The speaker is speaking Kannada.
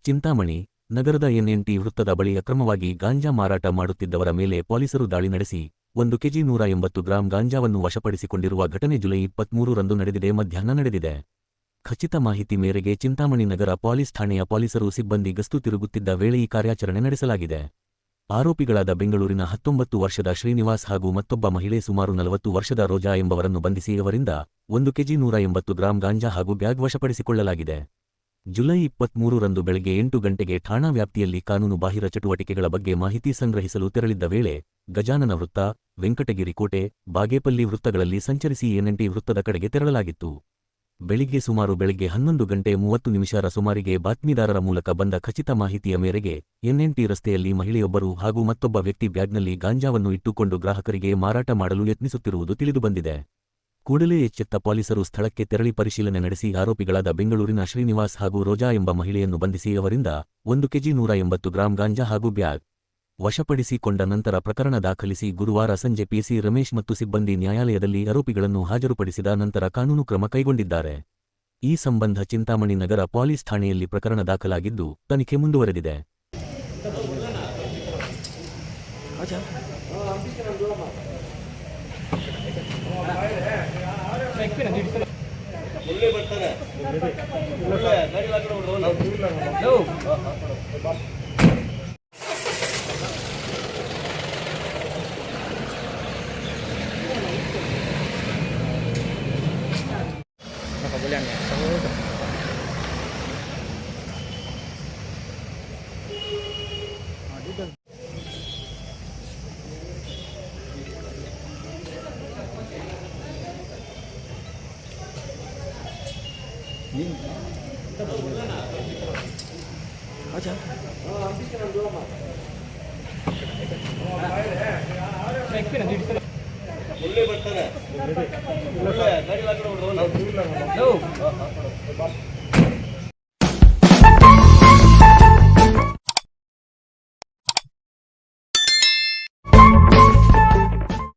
ಚಿಂತಾಮಣಿ ನಗರದ ಎನ್ಎನ್ಟಿ ವೃತ್ತದ ಬಳಿ ಅಕ್ರಮವಾಗಿ ಗಾಂಜಾ ಮಾರಾಟ ಮಾಡುತ್ತಿದ್ದವರ ಮೇಲೆ ಪೊಲೀಸರು ದಾಳಿ ನಡೆಸಿ 1 ಕೆಜಿ 180 ಗ್ರಾಂ ಗಾಂಜಾವನ್ನು ವಶಪಡಿಸಿಕೊಂಡಿರುವ ಘಟನೆ ಜುಲೈ 23ರಂದು ನಡೆದಿದೆ. ಮಧ್ಯಾಹ್ನ ನಡೆದಿದೆ. ಖಚಿತ ಮಾಹಿತಿ ಮೇರೆಗೆ ಚಿಂತಾಮಣಿ ನಗರ ಪೊಲೀಸ್ ಠಾಣೆಯ ಪೊಲೀಸರು ಸಿಬ್ಬಂದಿ ಗಸ್ತು ತಿರುಗುತ್ತಿದ್ದ ವೇಳೆ ಈ ಕಾರ್ಯಾಚರಣೆ ನಡೆಸಲಾಗಿದೆ. ಆರೋಪಿಗಳಾದ ಬೆಂಗಳೂರಿನ 19 ವರ್ಷದ ಶ್ರೀನಿವಾಸ್ ಹಾಗೂ ಮತ್ತೊಬ್ಬ ಮಹಿಳೆ ಸುಮಾರು 40 ವರ್ಷದ ರೋಜಾ ಎಂಬವರನ್ನು ಬಂಧಿಸಿ ಅವರಿಂದ 1 ಕೆಜಿ 180 ಗ್ರಾಂ ಗಾಂಜಾ ಹಾಗೂ ಬ್ಯಾಗ್ ವಶಪಡಿಸಿಕೊಳ್ಳಲಾಗಿದೆ. ಜುಲೈ 23ರಂದು ಬೆಳಗ್ಗೆ 8 ಗಂಟೆಗೆ ಠಾಣಾ ವ್ಯಾಪ್ತಿಯಲ್ಲಿ ಕಾನೂನು ಬಾಹಿರ ಚಟುವಟಿಕೆಗಳ ಬಗ್ಗೆ ಮಾಹಿತಿ ಸಂಗ್ರಹಿಸಲು ತೆರಳಿದ್ದ ವೇಳೆ ಗಜಾನನ ವೃತ್ತ, ವೆಂಕಟಗಿರಿ ಕೋಟೆ, ಬಾಗೇಪಲ್ಲಿ ವೃತ್ತಗಳಲ್ಲಿ ಸಂಚರಿಸಿ ಎನ್ಎನ್ಟಿ ವೃತ್ತದ ಕಡೆಗೆ ತೆರಳಲಾಗಿತ್ತು. ಬೆಳಿಗ್ಗೆ 11 ಗಂಟೆ 30 ನಿಮಿಷರ ಸುಮಾರಿಗೆ ಬಾತ್ಮೀದಾರರ ಮೂಲಕ ಬಂದ ಖಚಿತ ಮಾಹಿತಿಯ ಮೇರೆಗೆ ಎನ್ಎನ್ಟಿ ರಸ್ತೆಯಲ್ಲಿ ಮಹಿಳೆಯೊಬ್ಬರು ಹಾಗೂ ಮತ್ತೊಬ್ಬ ವ್ಯಕ್ತಿ ಬ್ಯಾಗ್ನಲ್ಲಿ ಗಾಂಜಾವನ್ನು ಇಟ್ಟುಕೊಂಡು ಗ್ರಾಹಕರಿಗೆ ಮಾರಾಟ ಮಾಡಲು ಯತ್ನಿಸುತ್ತಿರುವುದು ತಿಳಿದುಬಂದಿದೆ. ಕೂಡಲೇ ಎಚ್ಚೆತ್ತ ಪೊಲೀಸರು ಸ್ಥಳಕ್ಕೆ ತೆರಳಿ ಪರಿಶೀಲನೆ ನಡೆಸಿ ಆರೋಪಿಗಳಾದ ಬೆಂಗಳೂರಿನ ಶ್ರೀನಿವಾಸ್ ಹಾಗೂ ರೋಜಾ ಎಂಬ ಮಹಿಳೆಯನ್ನು ಬಂಧಿಸಿ ಅವರಿಂದ 1 ಕೆಜಿ 180 ಗ್ರಾಂ ಗಾಂಜಾ ಹಾಗೂ ಬ್ಯಾಗ್ ವಶಪಡಿಸಿಕೊಂಡ ನಂತರ ಪ್ರಕರಣ ದಾಖಲಿಸಿ ಗುರುವಾರ ಸಂಜೆ ಪಿಸಿ ರಮೇಶ್ ಮತ್ತು ಸಿಬ್ಬಂದಿ ನ್ಯಾಯಾಲಯದಲ್ಲಿ ಆರೋಪಿಗಳನ್ನು ಹಾಜರುಪಡಿಸಿದ ನಂತರ ಕಾನೂನು ಕ್ರಮ ಕೈಗೊಂಡಿದ್ದಾರೆ. ಈ ಸಂಬಂಧ ಚಿಂತಾಮಣಿ ನಗರ ಪೊಲೀಸ್ ಠಾಣೆಯಲ್ಲಿ ಪ್ರಕರಣ ದಾಖಲಾಗಿದ್ದು ತನಿಖೆ ಮುಂದುವರೆದಿದೆ. ಬರ್ತಾರೆ